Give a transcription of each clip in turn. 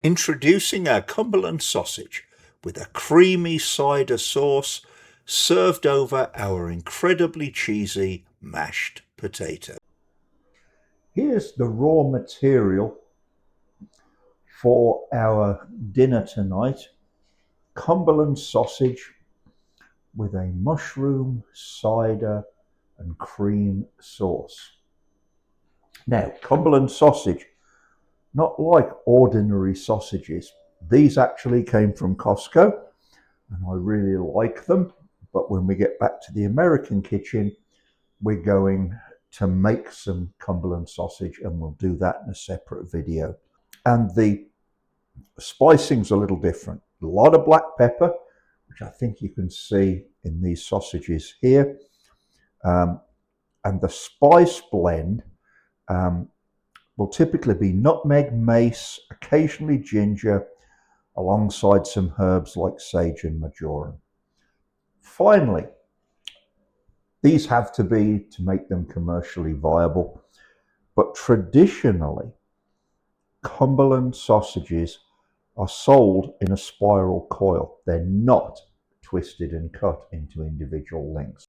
Introducing our Cumberland sausage with a creamy cider sauce served over our incredibly cheesy mashed potato. Here's the raw material for our dinner tonight. Cumberland sausage with a mushroom, cider and cream sauce. Now, Cumberland sausage, not like ordinary sausages. These actually came from COSTCO and I really like them. But when we get back to the American kitchen, we're going to make some Cumberland sausage and we'll do that in a separate video. And the spicing's a little different. A lot of black pepper, which I think you can see in these sausages here. And the spice blend will typically be nutmeg, mace, occasionally ginger, alongside some herbs like sage and marjoram. Finally, these have to be to make them commercially viable, but traditionally, Cumberland sausages are sold in a spiral coil. They're not twisted and cut into individual lengths.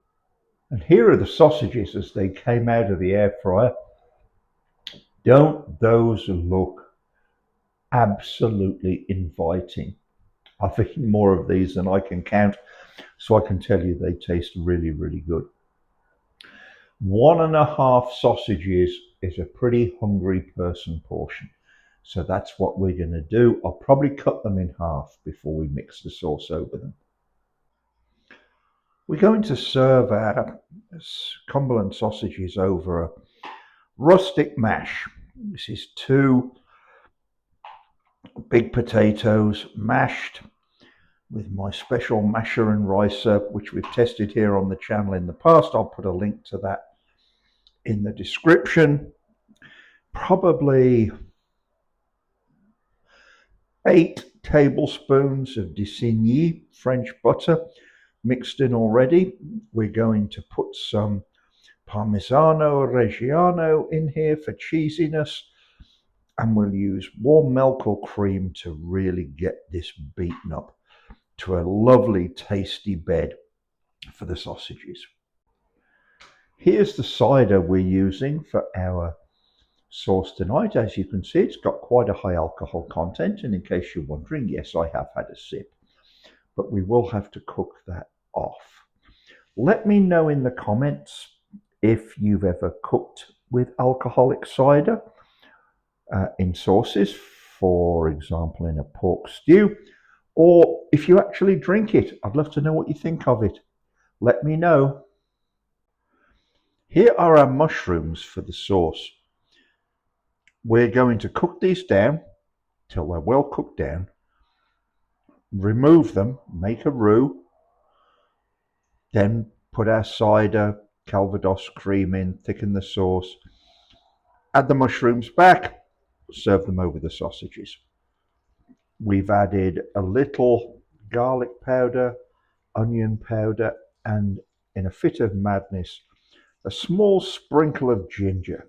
And here are the sausages as they came out of the air fryer. Don't those look absolutely inviting? I've eaten more of these than I can count, so I can tell you they taste really, really good. 1.5 sausages is a pretty hungry person portion. So that's what we're going to do. I'll probably cut them in half before we mix the sauce over them. We're going to serve our Cumberland sausages over a rustic mash. This is 2 big potatoes mashed with my special masher and ricer, which we've tested here on the channel in the past. I'll put a link to that in the description. Probably 8 tablespoons of Dissigny French butter mixed in already. We're going to put some Parmigiano Reggiano in here for cheesiness, and we'll use warm milk or cream to really get this beaten up to a lovely tasty bed for the sausages. Here's the cider we're using for our sauce tonight. As you can see, it's got quite a high alcohol content, and in case you're wondering, yes, I have had a sip, but we will have to cook that off. Let me know in the comments if you've ever cooked with alcoholic cider in sauces, for example in a pork stew, or if you actually drink it. I'd love to know what you think of it. Let me know. Here are our mushrooms for the sauce. We're going to cook these down till they're well cooked down, remove them, make a roux, then put our cider, calvados cream in, thicken the sauce, add the mushrooms back, serve them over the sausages. We've added a little garlic powder, onion powder, and in a fit of madness, a small sprinkle of ginger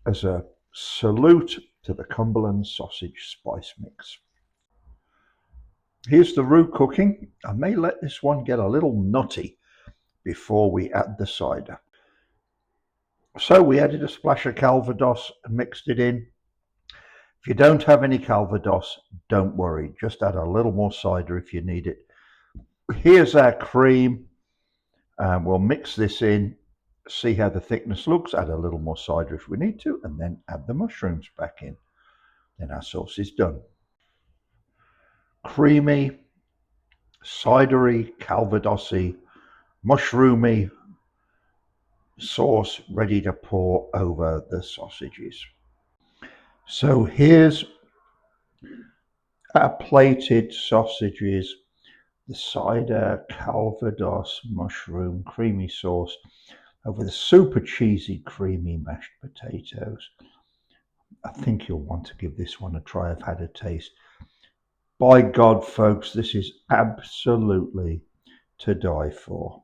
as a salute to the Cumberland sausage spice mix. Here's the roux cooking. I may let this one get a little nutty before we add the cider. So we added a splash of calvados and mixed it in. If you don't have any calvados, don't worry, just add a little more cider if you need it. Here's our cream, and we'll mix this in, see how the thickness looks, add a little more cider if we need to, and then add the mushrooms back in. Then our sauce is done. Creamy, cidery, calvadosy, mushroomy sauce ready to pour over the sausages. So here's our plated sausages, the cider, calvados, mushroom, creamy sauce over the super cheesy, creamy mashed potatoes. I think you'll want to give this one a try. I've had a taste. By God, folks, this is absolutely to die for.